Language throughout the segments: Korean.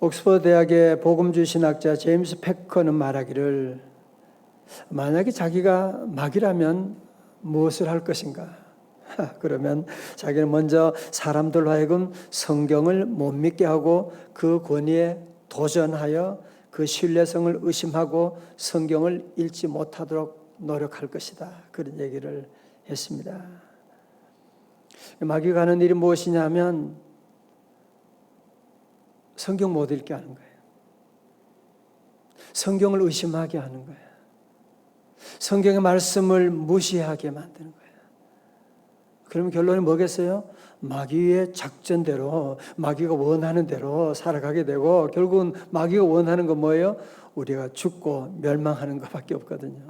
옥스퍼드 대학의 복음주의 신학자 제임스 패커는 말하기를 만약에 자기가 마귀라면 무엇을 할 것인가? 그러면 자기는 먼저 사람들로 하여금 성경을 못 믿게 하고 그 권위에 도전하여 그 신뢰성을 의심하고 성경을 읽지 못하도록 노력할 것이다. 그런 얘기를 했습니다. 마귀가 하는 일이 무엇이냐면 성경 못 읽게 하는 거예요. 성경을 의심하게 하는 거예요. 성경의 말씀을 무시하게 만드는 거예요. 그러면 결론이 뭐겠어요? 마귀의 작전대로, 마귀가 원하는 대로 살아가게 되고 결국은 마귀가 원하는 건 뭐예요? 우리가 죽고 멸망하는 것밖에 없거든요.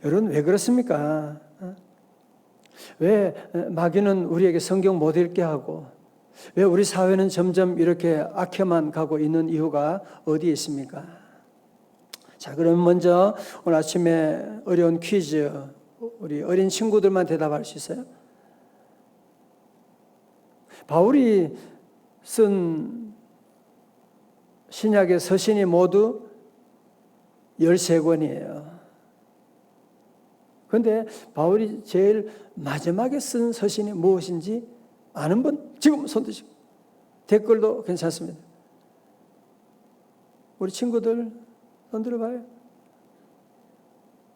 여러분 왜 그렇습니까? 왜 마귀는 우리에게 성경 못 읽게 하고 왜 우리 사회는 점점 이렇게 악해만 가고 있는 이유가 어디에 있습니까? 자, 그럼 먼저 오늘 아침에 어려운 퀴즈, 우리 어린 친구들만 대답할 수 있어요? 바울이 쓴 신약의 서신이 모두 13권이에요. 그런데 바울이 제일 마지막에 쓴 서신이 무엇인지 아는 분? 지금 손 드시고. 댓글도 괜찮습니다. 우리 친구들 손 들어봐요.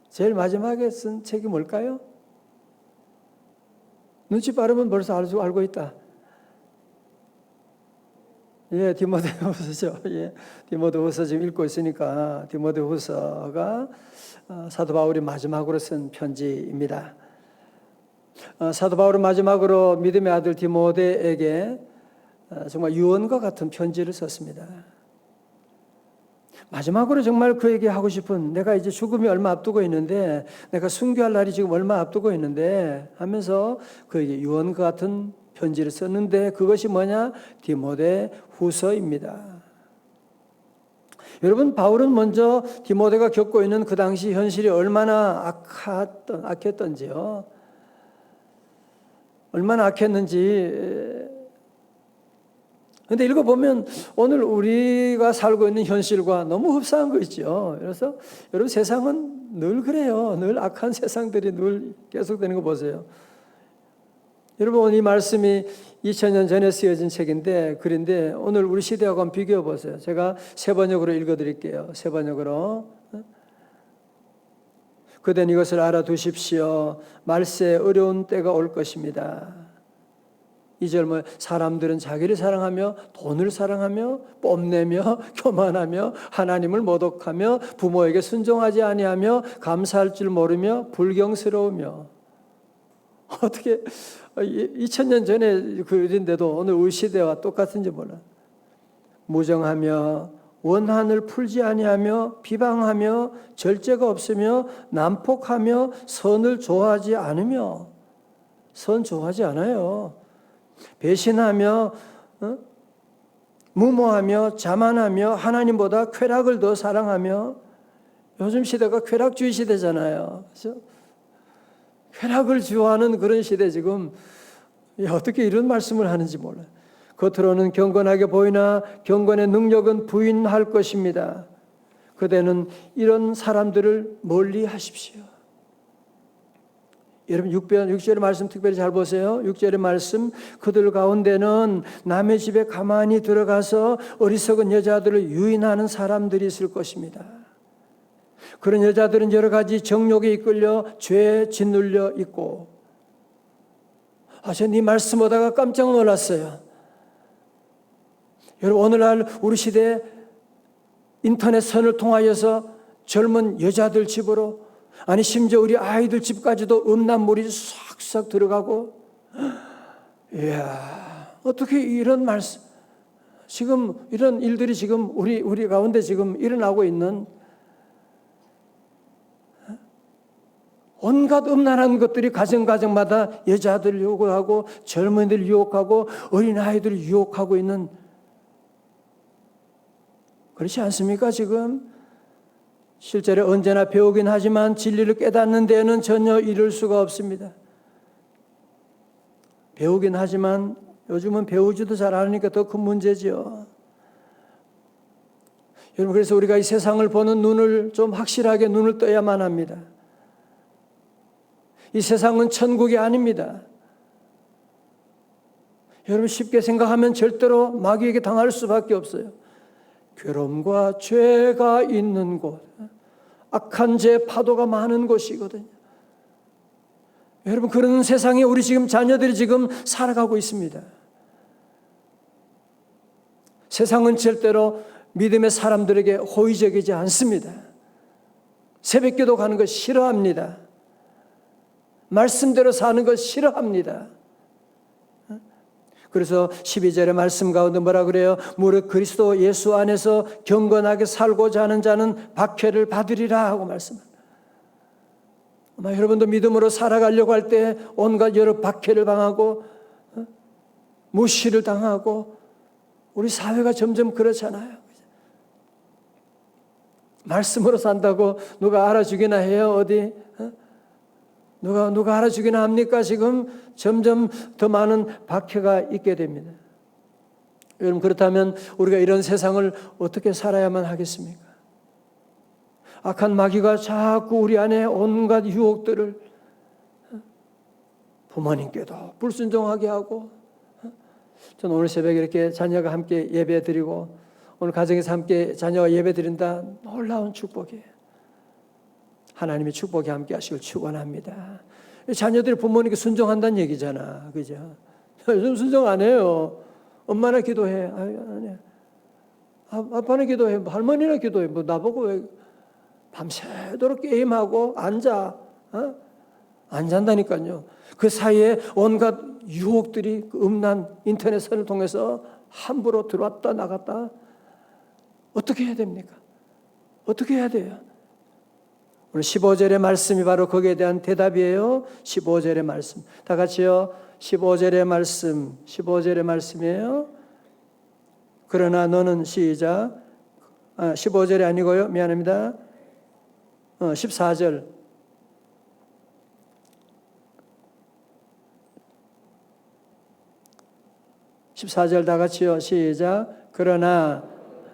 제일 마지막에 쓴 책이 뭘까요? 눈치 빠르면 벌써 알고 있다. 예, 디모데후서죠. 예, 디모데후서 지금 읽고 있으니까 디모데후서가 사도 바울이 마지막으로 쓴 편지입니다. 사도 바울은 마지막으로 믿음의 아들 디모데에게 정말 유언과 같은 편지를 썼습니다. 마지막으로 정말 그에게 하고 싶은, 내가 이제 죽음이 얼마 앞두고 있는데, 내가 순교할 날이 지금 얼마 앞두고 있는데 하면서 그에게 유언과 같은 편지를 썼는데 그것이 뭐냐? 디모데 후서입니다. 여러분, 바울은 먼저 디모데가 겪고 있는 그 당시 현실이 얼마나 악했던지요. 얼마나 악했는지. 근데 읽어보면 오늘 우리가 살고 있는 현실과 너무 흡사한 거 있죠. 그래서 여러분, 세상은 늘 그래요. 늘 악한 세상들이 늘 계속되는 거 보세요. 여러분, 이 말씀이 2000년 전에 쓰여진 책인데, 글인데 오늘 우리 시대하고 한번 비교해 보세요. 제가 세 번역으로 읽어드릴게요. 세 번역으로. 그댄 이것을 알아두십시오. 말세 어려운 때가 올 것입니다. 이 젊은 사람들은 자기를 사랑하며 돈을 사랑하며 뽐내며 교만하며 하나님을 모독하며 부모에게 순종하지 아니하며 감사할 줄 모르며 불경스러우며. 어떻게 2000년 전에 그 일인데도 오늘 우리 시대와 똑같은지 몰라. 무정하며 원한을 풀지 아니하며 비방하며 절제가 없으며 난폭하며 선을 좋아하지 않으며. 선 좋아하지 않아요. 배신하며 무모하며 자만하며 하나님보다 쾌락을 더 사랑하며. 요즘 시대가 쾌락주의 시대잖아요. 그렇죠? 쾌락을 좋아하는 그런 시대. 지금 어떻게 이런 말씀을 하는지 몰라요. 겉으로는 경건하게 보이나 경건의 능력은 부인할 것입니다. 그대는 이런 사람들을 멀리 하십시오. 여러분 6절의 말씀 특별히 잘 보세요. 6절의 말씀, 그들 가운데는 남의 집에 가만히 들어가서 어리석은 여자들을 유인하는 사람들이 있을 것입니다. 그런 여자들은 여러 가지 정욕에 이끌려 죄에 짓눌려 있고. 저는 이 말씀 보다가 깜짝 놀랐어요. 여러분, 오늘날 우리 시대 인터넷 선을 통하여서 젊은 여자들 집으로, 아니 심지어 우리 아이들 집까지도 음란물이 싹싹 들어가고. 이야, 어떻게 이런 말씀, 지금 이런 일들이 지금 우리 가운데 지금 일어나고 있는, 온갖 음란한 것들이 가정마다 여자들을 유혹하고 젊은이들을 유혹하고 어린아이들을 유혹하고 있는, 그렇지 않습니까? 지금 실제로 언제나 배우긴 하지만 진리를 깨닫는 데에는 전혀 이를 수가 없습니다. 배우긴 하지만 요즘은 배우지도 잘 않으니까 더 큰 문제지요. 여러분, 그래서 우리가 이 세상을 보는 눈을 좀 확실하게 눈을 떠야만 합니다. 이 세상은 천국이 아닙니다. 여러분, 쉽게 생각하면 절대로 마귀에게 당할 수밖에 없어요. 괴로움과 죄가 있는 곳, 악한 죄 파도가 많은 곳이거든요. 여러분, 그런 세상에 우리 지금 자녀들이 지금 살아가고 있습니다. 세상은 절대로 믿음의 사람들에게 호의적이지 않습니다. 새벽기도 가는 거 싫어합니다. 말씀대로 사는 거 싫어합니다. 그래서 12절의 말씀 가운데 뭐라 그래요? 무릇 그리스도 예수 안에서 경건하게 살고자 하는 자는 박해를 받으리라 하고 말씀합니다. 아마 여러분도 믿음으로 살아가려고 할 때 온갖 여러 박해를 당하고 무시를 당하고 우리 사회가 점점 그렇잖아요. 말씀으로 산다고 누가 알아주기나 해요? 어디? 누가 알아주기나 합니까? 지금 점점 더 많은 박해가 있게 됩니다. 여러분, 그렇다면 우리가 이런 세상을 어떻게 살아야만 하겠습니까? 악한 마귀가 자꾸 우리 안에 온갖 유혹들을 부모님께도 불순종하게 하고, 저는 오늘 새벽에 이렇게 자녀가 함께 예배 드리고 오늘 가정에서 함께 자녀와 예배 드린다, 놀라운 축복이에요. 하나님의 축복이 함께 하시길 축원합니다. 자녀들이 부모님께 순종한다는 얘기잖아, 그죠? 요즘 순종 안 해요. 엄마나 기도해. 아니, 아빠는 기도해. 할머니나 기도해. 뭐 나보고 왜 밤새도록 게임하고 앉아? 안 잔다니까요. 그 사이에 온갖 유혹들이 그 음란 인터넷선을 통해서 함부로 들어왔다 나갔다. 어떻게 해야 됩니까? 어떻게 해야 돼요? 오늘 15절의 말씀이 바로 거기에 대한 대답이에요. 15절의 말씀. 다 같이요. 15절의 말씀. 15절의 말씀이에요. 그러나 너는 시작. 15절이 아니고요. 미안합니다. 14절. 14절 다 같이요. 시작. 그러나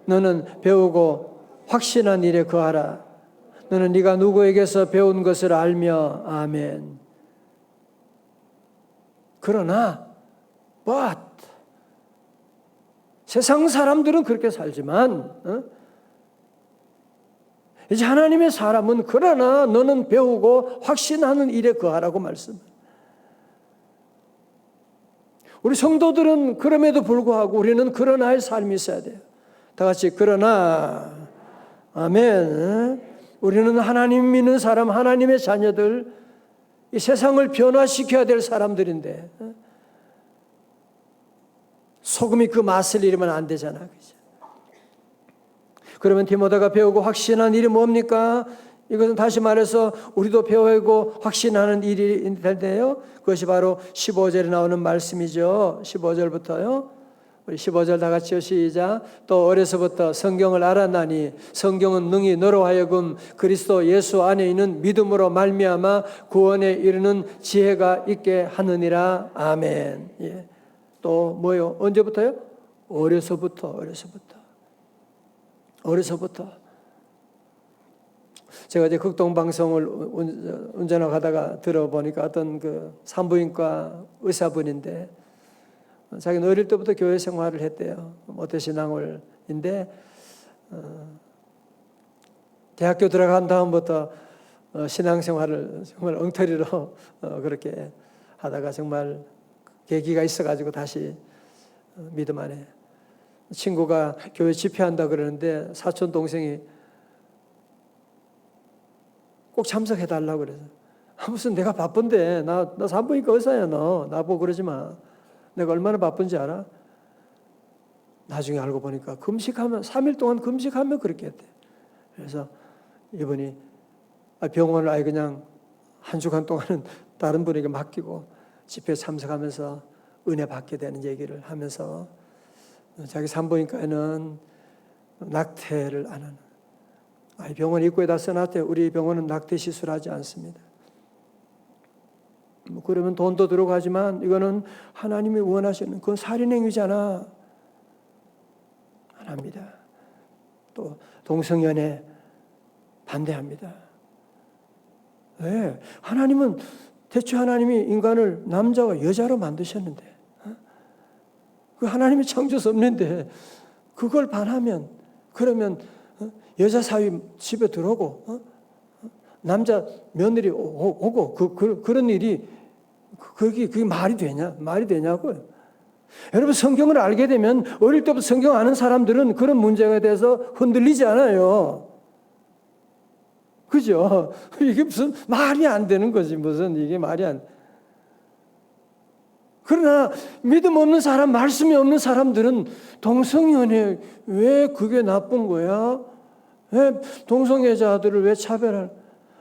너는 배우고 확신한 일에 거하라. 너는 네가 누구에게서 배운 것을 알며. 아멘. 그러나 but 세상 사람들은 그렇게 살지만 이제 하나님의 사람은 그러나 너는 배우고 확신하는 일에 거하라고 말씀합니다. 우리 성도들은 그럼에도 불구하고 우리는 그러나의 삶이 있어야 돼요. 다 같이 그러나. 아멘. 우리는 하나님 믿는 사람, 하나님의 자녀들, 이 세상을 변화시켜야 될 사람들인데 소금이 그 맛을 잃으면 안 되잖아, 그죠? 그러면 디모데가 배우고 확신한 일이 뭡니까? 이것은 다시 말해서 우리도 배우고 확신하는 일이 텐데요. 그것이 바로 15절에 나오는 말씀이죠. 15절부터요. 우리 15절 다 같이요. 시작. 또 어려서부터 성경을 알았나니 성경은 능히 너로 하여금 그리스도 예수 안에 있는 믿음으로 말미암아 구원에 이르는 지혜가 있게 하느니라. 아멘. 예. 또 뭐요? 언제부터요? 어려서부터. 제가 이제 극동방송을 운전하고 가다가 들어보니까 어떤 그 산부인과 의사분인데 자기는 어릴 때부터 교회 생활을 했대요. 모태신앙을인데 대학교 들어간 다음부터 신앙생활을 정말 엉터리로 그렇게 하다가 정말 계기가 있어가지고 다시 믿음 안에 친구가 교회 집회한다 그러는데 사촌 동생이 꼭 참석해달라고 그래서 무슨 내가 바쁜데 나 산부인과 의사야 너 나보고 그러지 마. 내가 얼마나 바쁜지 알아? 나중에 알고 보니까 금식하면 3일 동안 금식하면 그렇게 했대. 그래서 이분이 병원을 아예 그냥 한 주간 동안은 다른 분에게 맡기고 집회에 참석하면서 은혜 받게 되는 얘기를 하면서 자기 산부인과에는 낙태를 안 하는 병원 입구에다 써놨대요. 우리 병원은 낙태 시술하지 않습니다. 그러면 돈도 들어가지만 이거는 하나님이 원하시는 그건 살인행위잖아. 안 합니다. 또 동성연애 반대합니다. 왜? 하나님은 대체 하나님이 인간을 남자와 여자로 만드셨는데 그 하나님이 창조섭리인데 그걸 반하면 그러면 여자 사위 집에 들어오고 남자 며느리 오고 그런 일이 그게 말이 되냐? 말이 되냐고요. 여러분 성경을 알게 되면 어릴 때부터 성경 아는 사람들은 그런 문제에 대해서 흔들리지 않아요. 그죠? 이게 무슨 말이 안 되는 거지. 무슨 이게 말이 안. 그러나 믿음 없는 사람, 말씀이 없는 사람들은 동성연애 왜 그게 나쁜 거야? 왜 동성애자들을 왜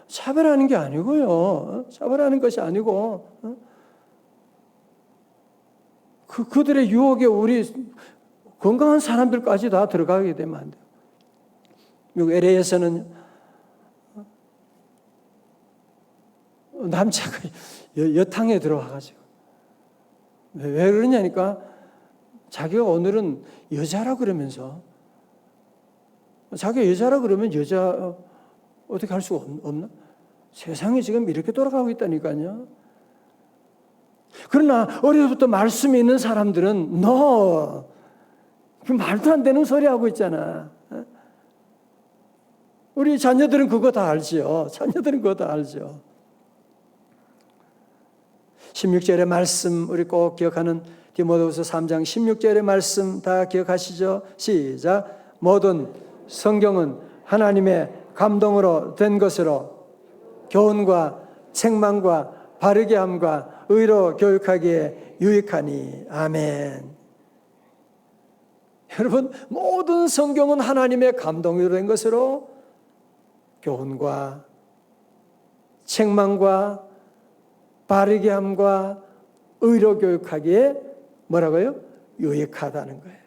차별하는 게 아니고요. 차별하는 것이 아니고 그들의 유혹에 우리 건강한 사람들까지 다 들어가게 되면 안 돼요. 미국 LA에서는 남자가 여탕에 들어와가지고 왜 그러냐니까 자기가 오늘은 여자라 그러면서 자기가 여자라 그러면 여자 어떻게 할 수가 없나? 세상이 지금 이렇게 돌아가고 있다니까요. 그러나 어려서부터 말씀이 있는 사람들은 너 그 말도 안 되는 소리 하고 있잖아. 우리 자녀들은 그거 다 알지요. 자녀들은 그거 다 알죠. 16절의 말씀 우리 꼭 기억하는 디모데후서 3장 16절의 말씀 다 기억하시죠? 시작. 모든 성경은 하나님의 감동으로 된 것으로 교훈과 책망과 바르게 함과 의로 교육하기에 유익하니. 아멘. 여러분 모든 성경은 하나님의 감동으로 된 것으로 교훈과 책망과 바르게 함과 의로 교육하기에 뭐라고요? 유익하다는 거예요.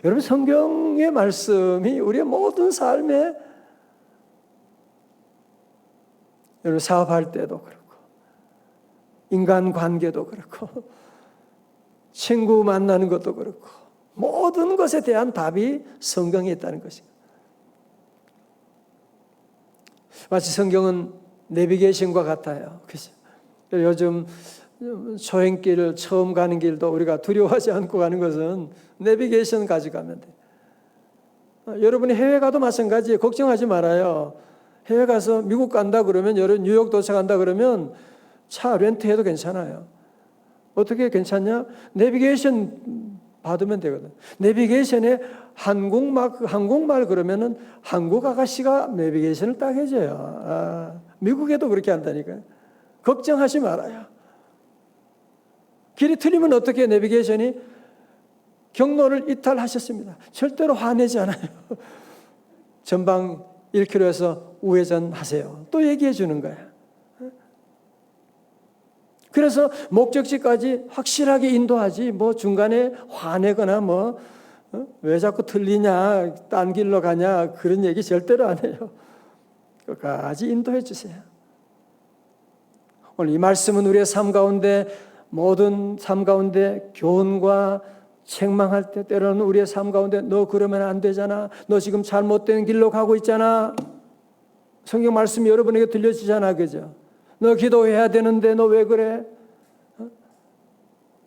여러분 성경의 말씀이 우리의 모든 삶에 여러분 사업할 때도 그렇고 인간관계도 그렇고 친구 만나는 것도 그렇고 모든 것에 대한 답이 성경에 있다는 것입니다. 마치 성경은 내비게이션과 같아요. 그죠? 요즘 초행길 처음 가는 길도 우리가 두려워하지 않고 가는 것은 내비게이션 가져가면 돼요. 여러분이 해외 가도 마찬가지예요. 걱정하지 말아요. 해외 가서 미국 간다 그러면 여러분 뉴욕 도착한다 그러면 차 렌트해도 괜찮아요. 어떻게 괜찮냐? 내비게이션 받으면 되거든. 내비게이션에 한국말 그러면은 한국 아가씨가 내비게이션을 딱 해줘요. 미국에도 그렇게 한다니까요. 걱정하지 말아요. 길이 틀리면 어떻게 내비게이션이 경로를 이탈하셨습니다. 절대로 화내지 않아요. 전방 1km에서 우회전하세요. 또 얘기해 주는 거예요. 그래서 목적지까지 확실하게 인도하지 뭐 중간에 화내거나 왜 자꾸 틀리냐 딴 길로 가냐 그런 얘기 절대로 안 해요. 끝까지 인도해 주세요. 오늘 이 말씀은 우리의 삶 가운데 모든 삶 가운데 교훈과 책망할 때 때로는 우리의 삶 가운데 너 그러면 안 되잖아. 너 지금 잘못된 길로 가고 있잖아. 성경 말씀이 여러분에게 들려지잖아. 그죠? 너 기도해야 되는데 너 왜 그래?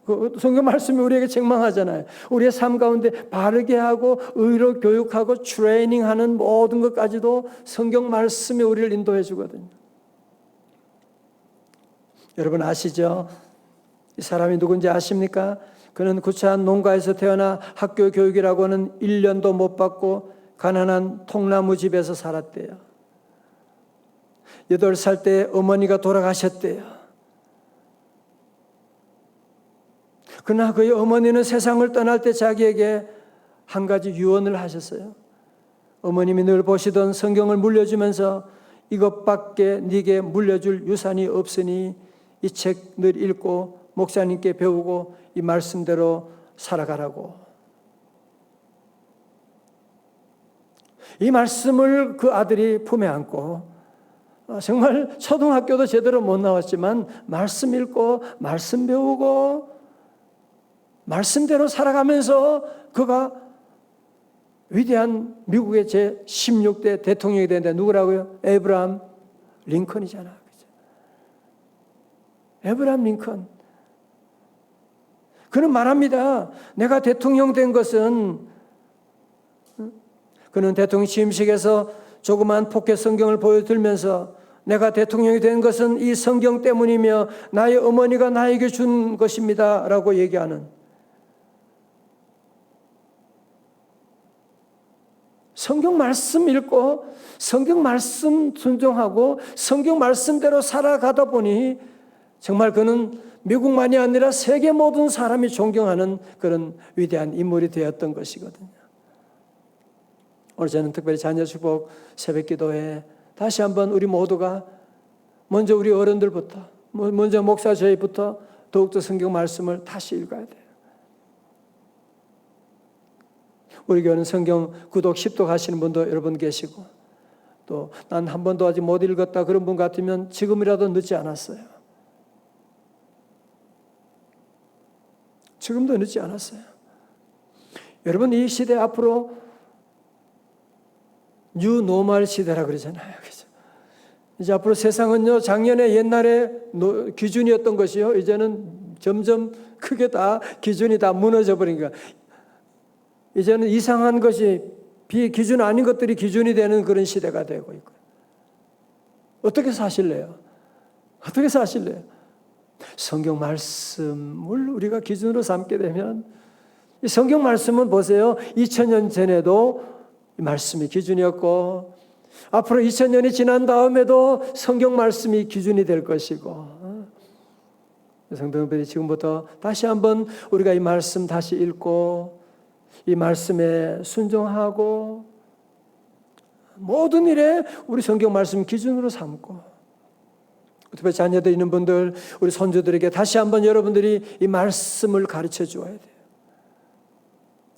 그 성경 말씀이 우리에게 책망하잖아요. 우리의 삶 가운데 바르게 하고 의로 교육하고 트레이닝하는 모든 것까지도 성경 말씀이 우리를 인도해 주거든요. 여러분 아시죠? 이 사람이 누군지 아십니까? 그는 구차한 농가에서 태어나 학교 교육이라고는 1년도 못 받고 가난한 통나무 집에서 살았대요. 8살 때 어머니가 돌아가셨대요. 그러나 그의 어머니는 세상을 떠날 때 자기에게 한 가지 유언을 하셨어요. 어머님이 늘 보시던 성경을 물려주면서 이것밖에 네게 물려줄 유산이 없으니 이 책 늘 읽고 목사님께 배우고 이 말씀대로 살아가라고. 이 말씀을 그 아들이 품에 안고 정말 초등학교도 제대로 못 나왔지만 말씀 읽고 말씀 배우고 말씀대로 살아가면서 그가 위대한 미국의 제16대 대통령이 되는데 누구라고요? 에브라함 링컨이잖아. 그죠? 에브라함 링컨. 그는 말합니다. 내가 대통령 된 것은, 그는 대통령 취임식에서 조그만 포켓 성경을 보여들면서 내가 대통령이 된 것은 이 성경 때문이며 나의 어머니가 나에게 준 것입니다 라고 얘기하는, 성경 말씀 읽고 성경 말씀 순종하고 성경 말씀대로 살아가다 보니 정말 그는 미국만이 아니라 세계 모든 사람이 존경하는 그런 위대한 인물이 되었던 것이거든요. 오늘 저는 특별히 자녀 축복 새벽 기도에 다시 한번 우리 모두가 먼저 우리 어른들부터, 먼저 목사 저희부터 더욱더 성경 말씀을 다시 읽어야 돼요. 우리 교회는 성경 구독 10독 하시는 분도 여러분 계시고, 또 난 한 번도 아직 못 읽었다 그런 분 같으면 지금이라도 늦지 않았어요. 지금도 늦지 않았어요. 여러분, 이 시대 앞으로 뉴 노멀 시대라 그러잖아요. 그죠? 이제 앞으로 세상은요, 작년에 옛날에 기준이었던 것이요, 이제는 점점 크게 다 기준이 다 무너져 버리니까 이제는 이상한 것이 비기준 아닌 것들이 기준이 되는 그런 시대가 되고 있고. 어떻게 사실래요? 어떻게 사실래요? 성경 말씀을 우리가 기준으로 삼게 되면, 이 성경 말씀은 보세요. 2000년 전에도 이 말씀이 기준이었고 앞으로 2000년이 지난 다음에도 성경 말씀이 기준이 될 것이고, 성도님들이 지금부터 다시 한번 우리가 이 말씀 다시 읽고 이 말씀에 순종하고 모든 일에 우리 성경 말씀 기준으로 삼고, 특별히 자녀들 있는 분들, 우리 손주들에게 다시 한번 여러분들이 이 말씀을 가르쳐 주어야 돼요.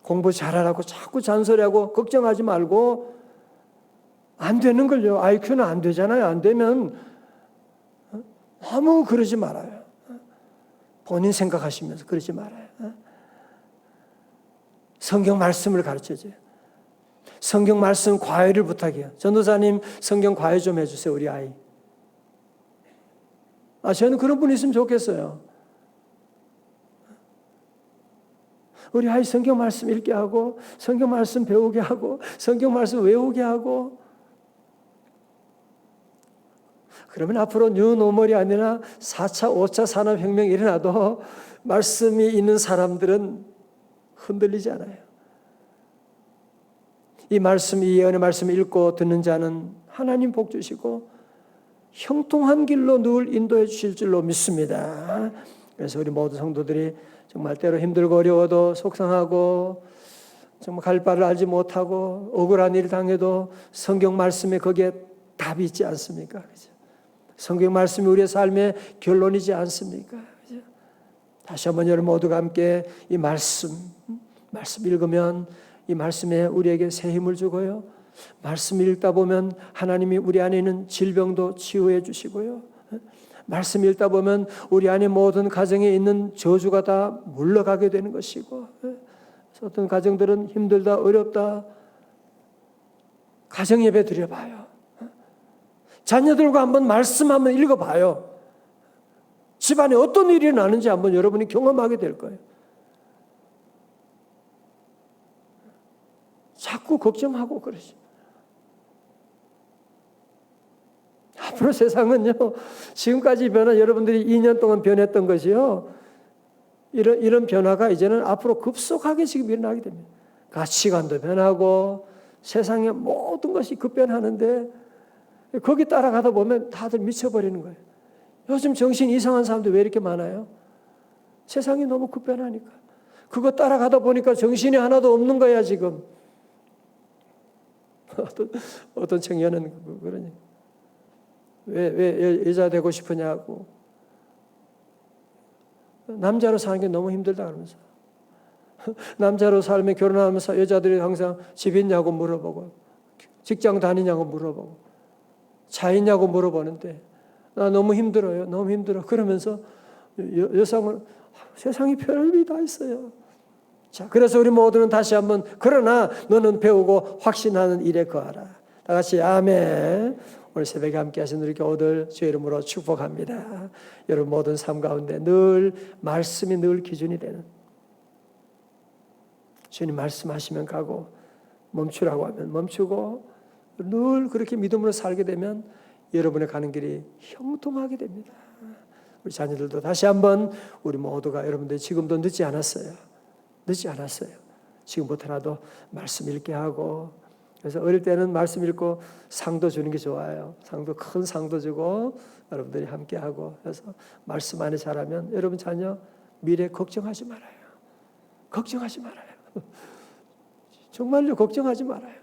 공부 잘하라고 자꾸 잔소리하고 걱정하지 말고, 안 되는 걸요. IQ는 안 되잖아요. 안 되면 너무 그러지 말아요. 본인 생각하시면서 그러지 말아요. 성경 말씀을 가르쳐줘요. 성경 말씀 과외를 부탁해요. 전도사님, 성경 과외 좀 해주세요, 우리 아이. 저는 그런 분이 있으면 좋겠어요. 우리 아이 성경 말씀 읽게 하고, 성경 말씀 배우게 하고, 성경 말씀 외우게 하고. 그러면 앞으로 뉴노멀이 아니라 4차, 5차 산업혁명이 일어나도 말씀이 있는 사람들은 흔들리지 않아요. 이 말씀, 이 예언의 말씀 읽고 듣는 자는 하나님 복 주시고 형통한 길로 늘 인도해 주실 줄로 믿습니다. 그래서 우리 모든 성도들이 정말 때로 힘들고 어려워도 속상하고 정말 갈 바를 알지 못하고 억울한 일 당해도 성경 말씀에 거기에 답이 있지 않습니까? 그죠? 성경 말씀이 우리의 삶의 결론이지 않습니까? 그죠? 다시 한번 여러분 모두가 함께 이 말씀 읽으면 이 말씀에 우리에게 새 힘을 주고요. 말씀 읽다 보면 하나님이 우리 안에 있는 질병도 치유해 주시고요. 말씀 읽다 보면 우리 안에 모든 가정에 있는 저주가 다 물러가게 되는 것이고, 어떤 가정들은 힘들다 어렵다 가정 예배 드려봐요. 자녀들과 한번 말씀 한번 읽어봐요. 집안에 어떤 일이 나는지 한번 여러분이 경험하게 될 거예요. 자꾸 걱정하고 그러지. 앞으로 세상은요, 지금까지 변화, 여러분들이 2년 동안 변했던 것이요, 이런 변화가 이제는 앞으로 급속하게 지금 일어나게 됩니다. 가치관도 변하고 세상의 모든 것이 급변하는데 거기 따라가다 보면 다들 미쳐버리는 거예요. 요즘 정신 이상한 사람들 왜 이렇게 많아요? 세상이 너무 급변하니까. 그거 따라가다 보니까 정신이 하나도 없는 거야 지금. 어떤 청년은 그러니 왜 여자 되고 싶으냐고, 남자로 사는 게 너무 힘들다 그러면서, 남자로 살면 결혼하면서 여자들이 항상 집 있냐고 물어보고 직장 다니냐고 물어보고 차 있냐고 물어보는데 나 너무 힘들어요. 너무 힘들어. 그러면서 여성은 세상에 별일이 다 있어요. 자, 그래서 우리 모두는 다시 한번 그러나 너는 배우고 확신하는 일에 거하라. 다 같이 아멘. 오늘 새벽에 함께 하신 우리 교우들 주의 이름으로 축복합니다. 여러분 모든 삶 가운데 늘 말씀이 늘 기준이 되는, 주님 말씀하시면 가고 멈추라고 하면 멈추고 늘 그렇게 믿음으로 살게 되면 여러분의 가는 길이 형통하게 됩니다. 우리 자녀들도 다시 한번 우리 모두가 여러분들 지금도 늦지 않았어요. 늦지 않았어요. 지금부터라도 말씀 읽게 하고, 그래서 어릴 때는 말씀 읽고 상도 주는 게 좋아요. 상도, 큰 상도 주고 여러분들이 함께 하고, 그래서 말씀 안에 자라면 여러분 자녀 미래 걱정하지 말아요. 걱정하지 말아요. 정말로 걱정하지 말아요.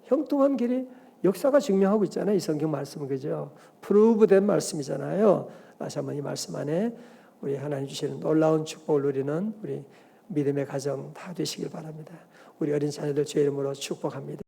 형통한 길이 역사가 증명하고 있잖아요. 이 성경 말씀은, 그죠? 프루브된 말씀이잖아요. 다시 한번 이 말씀 안에 우리 하나님 주시는 놀라운 축복을 누리는 우리 믿음의 가정 다 되시길 바랍니다. 우리 어린 자녀들 주의 이름으로 축복합니다.